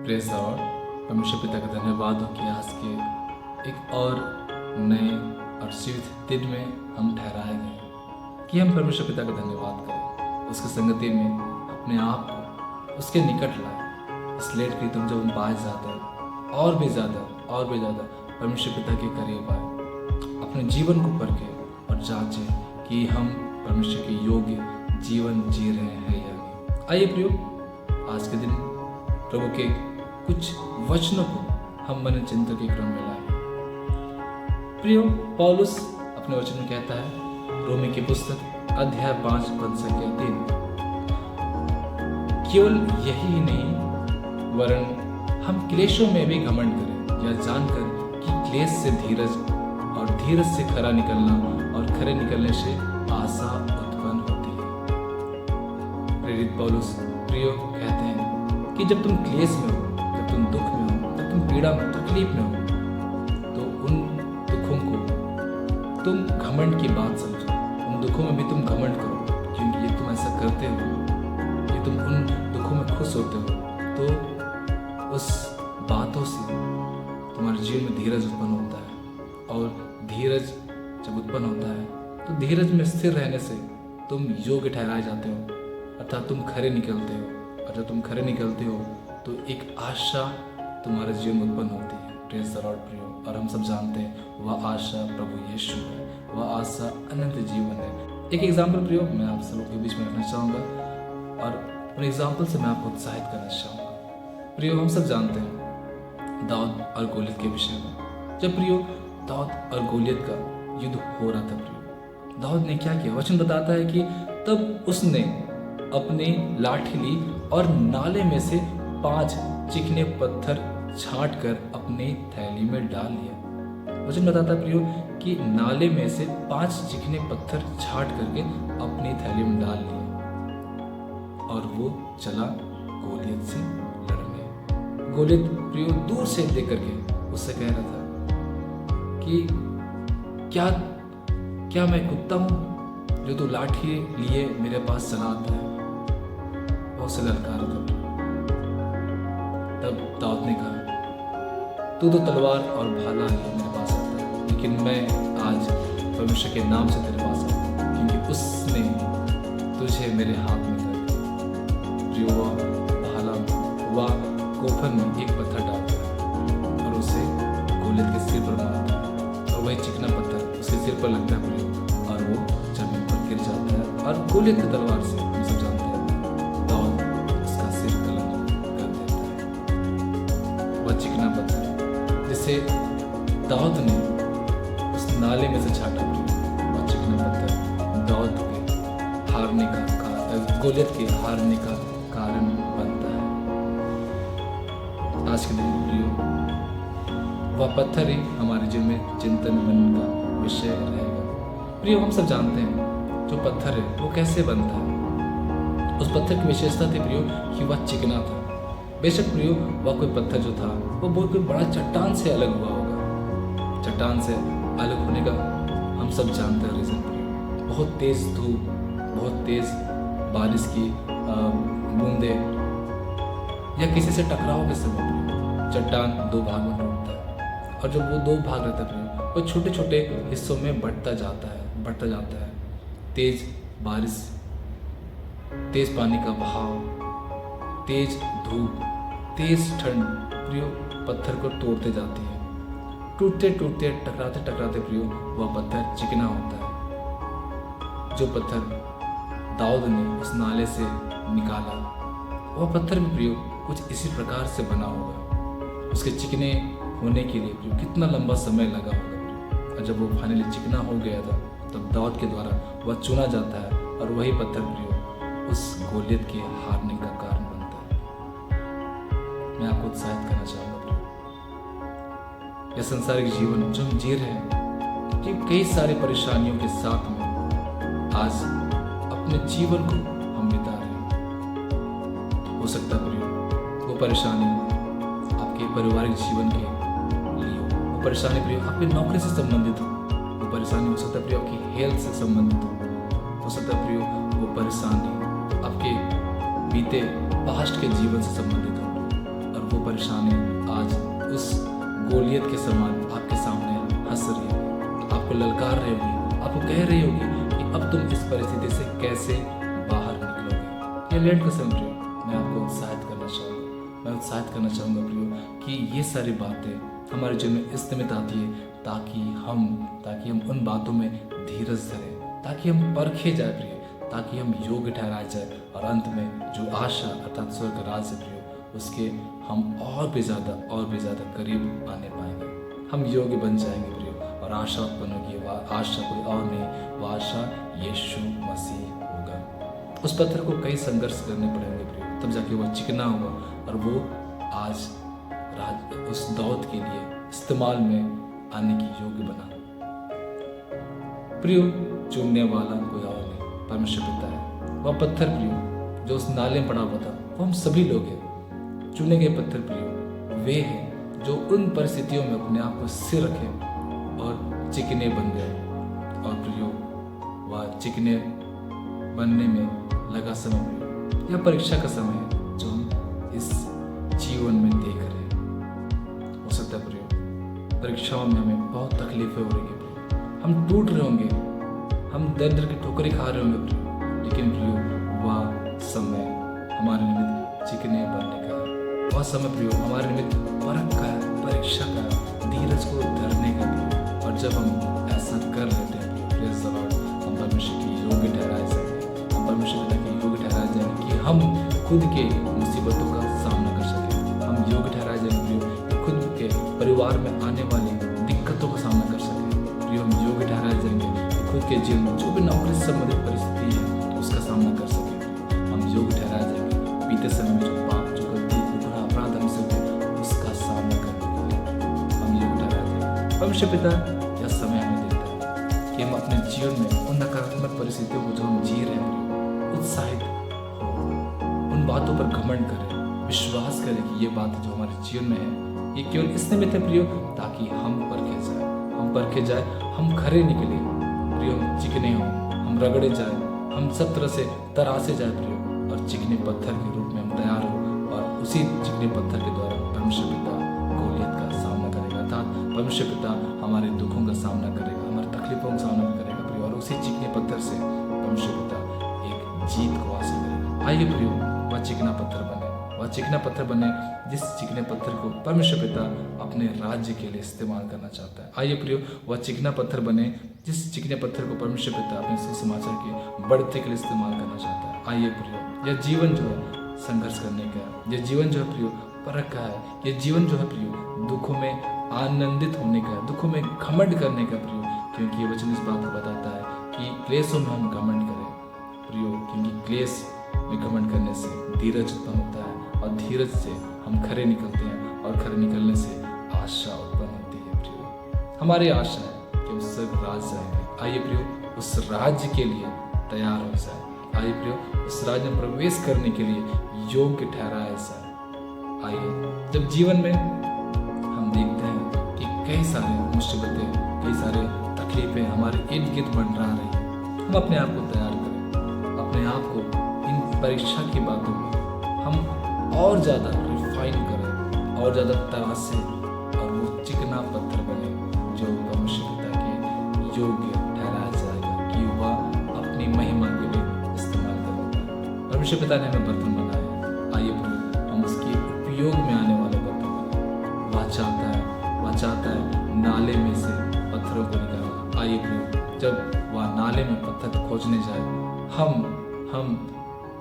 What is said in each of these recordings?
Praise Lord. परमेश्वर पिता का धन्यवाद हो कि आज के एक और नए और जीवित दिन में हम ठहराए गए कि हम परमेश्वर पिता का धन्यवाद करें, उसकी संगति में अपने आप को उसके निकट लाए। इस लेट की तुम जब हम पाए जाते हैं और भी ज़्यादा परमेश्वर पिता के करीब आए, अपने जीवन को परखें और जांचें कि हम परमेश्वर के योग्य जीवन जी रहे हैं या नहीं। आइए प्रियो, आज के दिन प्रभु के कुछ वचनों को हम मन चिंतन के क्रम में लाए। प्रियो, पौलुस अपने वचन में कहता है, रोमी की पुस्तक अध्याय 5 पद संख्या 3, केवल यही ही नहीं वरन हम क्लेशों में भी घमंड करें, यह जानकर कि क्लेश से धीरज और धीरज से खरा निकलना और खरे निकलने से आशा उत्पन्न होती है। प्रेरित पौलुस प्रियो कहते हैं कि जब तुम क्लेश में हो, जब तुम दुख में हो, जब तुम पीड़ा में, तकलीफ में हो, तो उन दुखों को तुम घमंड की बात समझो। उन दुखों में भी तुम घमंड करो, क्योंकि ये तुम ऐसा करते हो, ये तुम उन दुखों में खुश होते हो, तो उस बातों से तुम्हारे जीवन में धीरज उत्पन्न होता है। और धीरज जब उत्पन्न होता है तो धीरज में स्थिर रहने से तुम योग्य ठहराए जाते हो, अर्थात तुम खरे निकलते हो। और जब तुम खरे निकलते हो तो एक आशा तुम्हारे जीवन में उत्पन्न होती है। प्रेज़ द लॉर्ड प्रियो, और हम सब जानते हैं वह आशा प्रभु यीशु है, वह आशा अनंत जीवन है। एक एग्जाम्पल प्रियो मैं आप सब के बीच में रखना चाहूँगा और अपने एग्जाम्पल से मैं आपको उत्साहित करना चाहूँगा। प्रियो, हम सब जानते हैं दाऊद और गोलियत के विषय में। जब प्रियो दाऊद और गोलियत का युद्ध हो रहा था, प्रियो दाऊद ने क्या किया? वचन बताता है कि तब उसने अपनी लाठी ली और नाले में से 5 चिकने पत्थर छांट कर अपनी थैली में डाल लिया। वचन बताता है प्रियो कि नाले में से 5 चिकने पत्थर छांट करके अपनी थैली में डाल लिए और वो चला गोलियत से लड़ने। गोलियत प्रियो दूर से देख करके उससे कह रहा था कि क्या मैं कुत्ता हूं जो तू लाठी लिए मेरे पास चला आता है? बहुत से ललकार था। तब दाऊद ने कहा, तू तो तलवार और भाला लिए मेरे पास आता है, लेकिन मैं आज परमेश्वर के नाम से तेरे पास आता हूं, क्योंकि उसने तुझे मेरे हाथ में दिया। प्रियो, भाला वह कोफर में एक पत्थर डालता है और उसे गोलियत के सिर पर मारता है, और वही चिकना पत्थर उसके सिर पर लगता है प्रियो, और वो जमीन पर गिर जाता है। और गोलियत की तलवार से हम सब जानते हैं दाऊद उसका सिर कलम कर देता है। वह चिकना पत्थर जिसे दाऊद ने उस नाले में से छाटा, वह चिकना पत्थर दाऊद के हारने का, गोलियत के हारने का कारण बनता है। आज के दिन प्रियो वह पत्थर ही हमारे जीवन में चिंतन मन का विषय रहेगा। प्रियो, हम सब जानते हैं जो पत्थर है वो कैसे बनता है। उस पत्थर की विशेषता थी प्रियो कि वह चिकना था। बेशक प्रियो वह कोई पत्थर जो था वो बहुत कोई बड़ा चट्टान से अलग हुआ होगा। चट्टान से अलग होने का हम सब जानते हैं रीजन प्रियो, बहुत तेज धूप, बहुत तेज बारिश की बूंदे या किसी से टकराव के समय चट्टान 2 भाग में टूटता है, और जब वो 2 भाग रहता है वो छोटे छोटे हिस्सों में बढ़ता जाता है। तेज बारिश, तेज पानी का बहाव, तेज धूप, तेज ठंड प्रियो पत्थर को तोड़ते जाती है। टूटते टूटते, टकराते टकराते प्रियो वह पत्थर चिकना होता है। जो पत्थर दाऊद ने उस नाले से निकाला, वह पत्थर भी प्रियो कुछ इसी प्रकार से बना होगा। उसके चिकने होने के लिए प्रियो कितना लंबा समय लगा होगा प्रियो, और जब वो फाइनली चिकना हो गया था तब दाऊद के द्वारा वह चुना जाता है, और वही पत्थर प्रियो उस गोलियत के हारने का कारण बनता है। मैं आपको उत्साहित करना चाहूँगा प्रियो, यह संसारिक जीवन जो हम जी रहे हैं, कि कई सारी परेशानियों के साथ में आज अपने जीवन को हम बिता रहे हैं। हो सकता है प्रियो वो परेशानी आपके पारिवारिक जीवन के लिए हो, वो परेशानी प्रियो आपकी नौकरी से संबंधित हो, वो परेशानी हो सकता है प्रियो आपकी हेल्थ से संबंधित हो सकता है प्रियो वो परेशानी आपके बीते पास्ट के जीवन से संबंधित हो, और और वो परेशानी आज उस गोलियत के समान आपके सामने हंस रही होगी, आपको ललकार रही होगी, आपको कह रही होगी कि अब तुम इस परिस्थिति से कैसे बाहर निकलोगे। ये लेट का समय प्रियो, मैं आपको उत्साहित करना चाहूँगा, मैं उत्साहित करना चाहूँगा प्रियो कि ये सारी बातें हमारे जीवन में इस निमित्त आती है ताकि हम उन बातों में धीरज धरें, ताकि हम परखे जाए प्रियो, ताकि हम योग्य ठहराए जाए और अंत में जो आशा अर्थात स्वर्ग का राज्य प्रियो उसके हम और भी ज़्यादा करीब आने पाएंगे, हम योग्य बन जाएंगे प्रियो। और आशा उत्पन्न होगी, वह आशा कोई और नहीं, वह आशा यीशु मसीह होगा। उस पत्थर को कई संघर्ष करने पड़ेंगे प्रियो, तब जाके वह चिकना हुआ और वो आज उस दौत के लिए इस्तेमाल में आने की योग्य बना। प्रियो, चुनने वाला कोई और नहीं, परमेश्वर पिता है। वह पत्थर प्रियो जो उस नाले में पड़ा हुआ था वो हम सभी लोग हैं। चुने गए पत्थर प्रियो वे हैं जो उन परिस्थितियों में अपने आप को स्थिर रखे और चिकने बन गए। और प्रियो, वह चिकने बनने में लगा समय प्रियो, यह परीक्षा का समय है जो हम इस जीवन में देख रहे हैं। हो सकता है प्रियो परीक्षाओं में हमें बहुत तकलीफें हो रही है प्रियो, हम टूट रहे होंगे, हम दर्द की ठोकरें खा रहे होंगे प्रियो, लेकिन प्रियो वह समय हमारे निमित्त चिकने बनने का है। वह समय प्रियो हमारे निमित्त परख का है, परीक्षा का है, धीरज को धरने का भी। और जब हम ऐसा कर लेते हैं प्रेज़ द लॉर्ड, हम परमेश्वर की योग्य ठहराए जाएंगे, हम परमेश्वर पिता की योग्य ठहराए जाएंगे कि हम खुद के मुसीबतों का सामना कर सकें, हम योग्य ठहराए जाएंगे कि खुद के परिवार में आने वाली दिक्कतों का सामना कर सकें। प्रियो, हम योग्य ठहराए जाएंगे कि खुद के जीवन में जो भी नौकरी से संबंधित परिस्थिति है उसका सामना कर सकें। हम योग्य ठहराए जाएंगे बीते समय में जो पाप, जो गलती, जो बड़ा अपराध हमसे हुए उसका सामना करने के लिए हम योग्य ठहराए जाएंगे। परमेश्वर पिता यह समय हमें देता है कि हम अपने जीवन में उन नकारात्मक परिस्थितियों को जो हम जी रहे हैं उत्साहित हो, उन बातों पर घमंड करें, विश्वास करें कि ये बात जो हमारे जीवन में है ये केवल इस निमित्त है प्रियो ताकि हम परखे जाए, हम खरे निकले प्रियो, हम चिकने हों, हम रगड़े जाए, हम सब तरह से तरासे जाए प्रियो, और चिकने पत्थर के रूप में हम तैयार हो और उसी चिकने पत्थर के द्वारा परमेश्वर पिता गोलियत का सामना करेगा, अर्थात परमेश्वर पिता हमारे दुखों का सामना करेगा, हमारे तकलीफों का सामना करेगा प्रियो, और उसी चिकने पत्थर से परमेश्वर पिता एक जीत को हासिल करेगा। आइए प्रियो, वह चिकना पत्थर बने जिस चिकने पत्थर को परमेश्वर पिता अपने राज्य के लिए इस्तेमाल करना चाहता है। आइए प्रियो, वह चिकना पत्थर बने जिस चिकने पत्थर को परमेश्वर पिता अपने सुसमाचार के बढ़ते के लिए इस्तेमाल करना चाहता है। आइए प्रियो, यह जीवन जो है संघर्ष करने का है, यह जीवन जो है प्रियो परख का है, यह जीवन जो है प्रियो दुखों में आनंदित होने का है, दुखों में घमंड करने का प्रियो, क्योंकि ये वचन इस बात को बताता है कि क्लेशों में हम घमंड करें प्रियो, क्योंकि क्लेश में घमंड करने से धीरज उत्पन्न होता है और धीरज से हम खरे निकलते हैं और खरे निकलने से आशा उत्पन्न होती है प्रियो। हमारी आशा है कि उस राज्य जाएंगे। आइए प्रियो, उस राज्य के लिए तैयार हो जाए। आइए प्रियो, उस राज्य में प्रवेश करने के लिए योग्य ठहराया जाए। आइए, जब जीवन में हम देखते हैं कि कई सारे मुसीबतें, कई सारे तकलीफें हमारे इर्द गिर्द मंडरा रही हैं, हम अपने आप को तैयार करें, अपने आप को इन परीक्षा की बातों में हम और ज़्यादा रिफाइन करें, और ज़्यादा तरासें और वो चिकना पत्थर बने जो परमेश्वर पिता के योग्य ठहराया जाएगा कि वह अपनी महिमा के लिए इस्तेमाल करेगा। परमेश्वर पिता ने हमें बर्तन बनाया है। आइए प्रियो, हम उसके उपयोग में आने वाले बर्तन बने। वह चाहता है नाले में से पत्थरों को निकालना। आइए प्रियो, जब वह नाले में पत्थर खोजने जाए, हम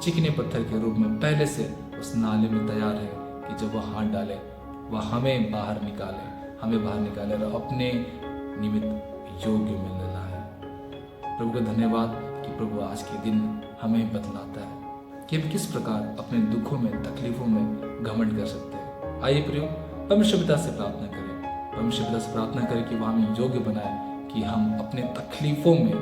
चिकने पत्थर के रूप में पहले से उस नाले में तैयार है कि जब वह हाथ डाले वह हमें बाहर निकाले और अपने निमित्त योग्य में ले लाए। प्रभु का धन्यवाद कि प्रभु आज के दिन हमें बतलाता है कि हम किस प्रकार अपने दुखों में, तकलीफों में घमंड कर सकते हैं। आइए प्रियो, परमेश्वर पिता से प्रार्थना करें कि वह हमें योग्य बनाए कि हम अपने तकलीफों में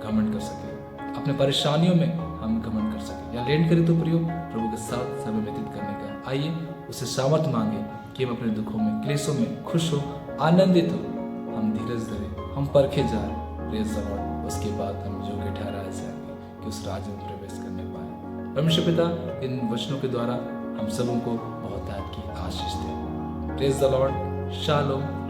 घमंड कर सकें, अपने परेशानियों में हम घमंड कर सकें। या लेट करें तो प्रियो, प्रभु के साथ समय व्यतीत करने का। आइए उससे सामर्थ मांगे कि हम अपने दुखों में, क्लेशों में खुश हो, आनंदित हो, हम धीरज धरें, हम परखे जाए प्रेज़ द लॉर्ड। उसके बाद हम योग्य ठहराए जाएंगे कि उस राज्य में प्रवेश करने पाए। परमेश्वर पिता इन वचनों के द्वारा हम सबों को बहुत की आशीष प्रेज द लॉर्ड, शालोम।